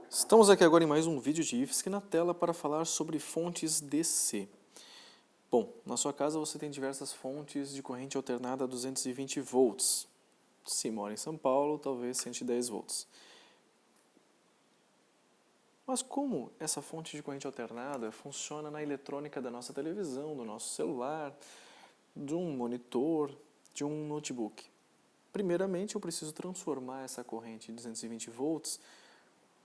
Estamos aqui agora em mais um vídeo de IFSC na tela para falar sobre fontes DC. Bom, na sua casa você tem diversas fontes de corrente alternada a 220 volts. Se mora em São Paulo, talvez 110 volts. Mas como essa fonte de corrente alternada funciona na eletrônica da nossa televisão, do nosso celular, de um monitor, de um notebook? Primeiramente, eu preciso transformar essa corrente de 220 volts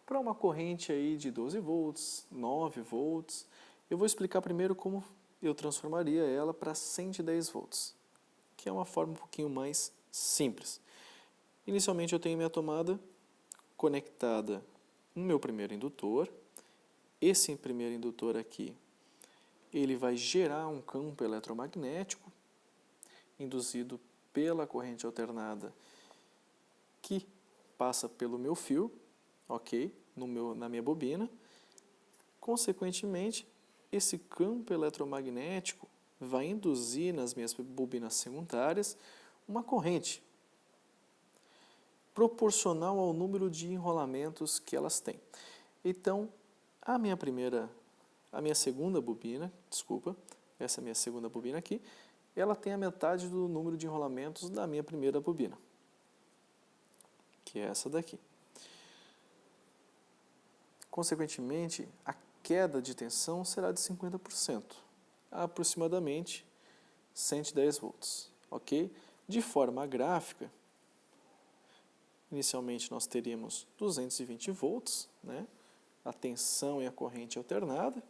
para uma corrente aí de 12 volts, 9 volts. Eu vou explicar primeiro como eu transformaria ela para 110 volts, que é uma forma um pouquinho mais simples. Inicialmente eu tenho minha tomada conectada no meu primeiro indutor. Esse primeiro indutor aqui, ele vai gerar um campo eletromagnético induzido pela corrente alternada que passa pelo meu fio, ok? Na minha bobina. Consequentemente, esse campo eletromagnético vai induzir nas minhas bobinas secundárias uma corrente proporcional ao número de enrolamentos que elas têm. Então, a minha segunda bobina, essa minha segunda bobina aqui, ela tem a metade do número de enrolamentos da minha primeira bobina, que é essa daqui. Consequentemente, a queda de tensão será de 50%, aproximadamente 110 volts, ok? De forma gráfica, inicialmente nós teríamos 220 volts, né? A tensão e a corrente alternada.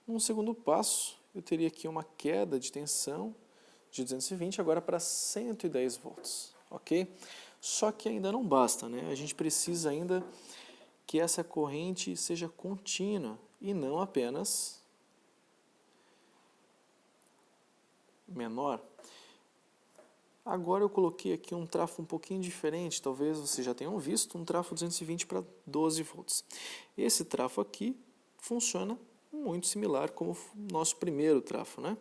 Num segundo passo, eu teria aqui uma queda de tensão de 220 agora para 110 volts, ok? Só que ainda não basta, né? A gente precisa ainda que essa corrente seja contínua e não apenas menor. Agora eu coloquei aqui um trafo um pouquinho diferente, talvez vocês já tenham visto, um trafo 220 para 12 volts. Esse trafo aqui funciona muito similar como o nosso primeiro trafo, né?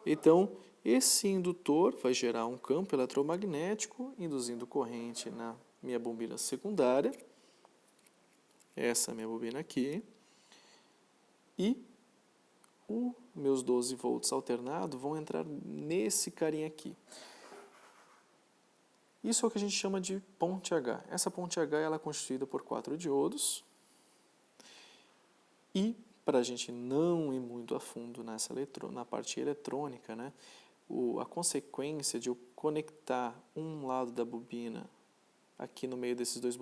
Então, esse indutor vai gerar um campo eletromagnético, induzindo corrente na minha bobina secundária. Essa é a minha bobina aqui. E os meus 12 volts alternados vão entrar nesse carinha aqui. Isso é o que a gente chama de ponte H. Essa ponte H ela é constituída por 4 diodos. E, para a gente não ir muito a fundo na parte eletrônica, né, a consequência de eu conectar um lado da bobina aqui no meio desses dois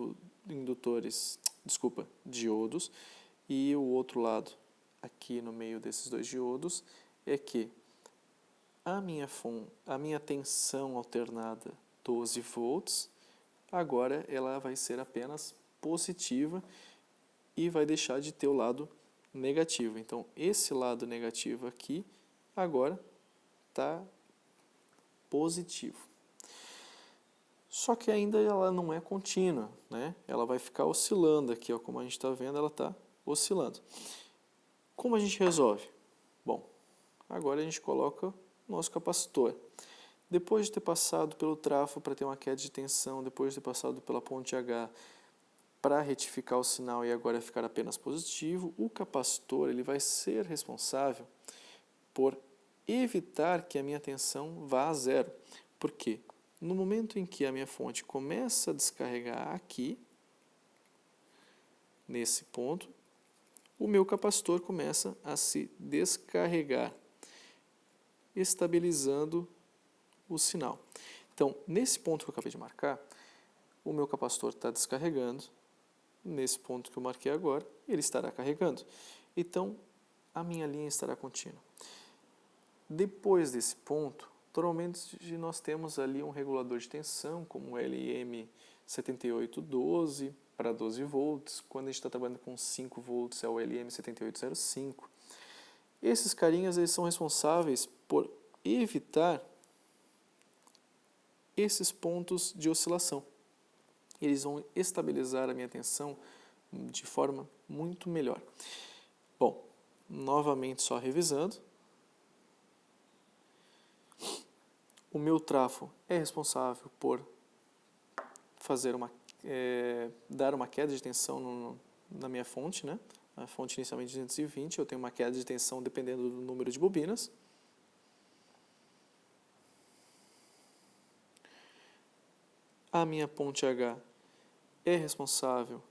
diodos, e o outro lado aqui no meio desses dois diodos, é que a minha tensão alternada 12 volts, agora ela vai ser apenas positiva e vai deixar de ter o lado negativo. Então, esse lado negativo aqui, agora está positivo. Só que ainda ela não é contínua, né? Ela vai ficar oscilando aqui, ó, como a gente está vendo, ela está oscilando. Como a gente resolve? Bom, agora a gente coloca o nosso capacitor. Depois de ter passado pelo trafo para ter uma queda de tensão, depois de ter passado pela ponte H para retificar o sinal e agora ficar apenas positivo, o capacitor ele vai ser responsável por evitar que a minha tensão vá a zero. Por quê? No momento em que a minha fonte começa a descarregar aqui, nesse ponto, o meu capacitor começa a se descarregar, estabilizando o sinal. Então, nesse ponto que eu acabei de marcar, o meu capacitor está descarregando. Nesse ponto que eu marquei agora, ele estará carregando. Então, a minha linha estará contínua. Depois desse ponto, normalmente nós temos ali um regulador de tensão, como o LM7812 para 12 volts. Quando a gente está trabalhando com 5 volts, é o LM7805. Esses carinhas eles são responsáveis por evitar esses pontos de oscilação. Eles vão estabilizar a minha tensão de forma muito melhor. Bom, novamente só revisando. O meu trafo é responsável por fazer dar uma queda de tensão na minha fonte, né? A fonte inicialmente 220, eu tenho uma queda de tensão dependendo do número de bobinas. A minha ponte H é responsável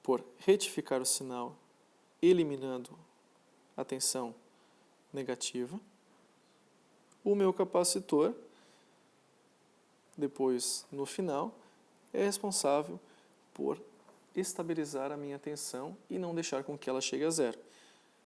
por retificar o sinal, eliminando a tensão negativa. O meu capacitor, depois, no final, é responsável por estabilizar a minha tensão e não deixar com que ela chegue a zero.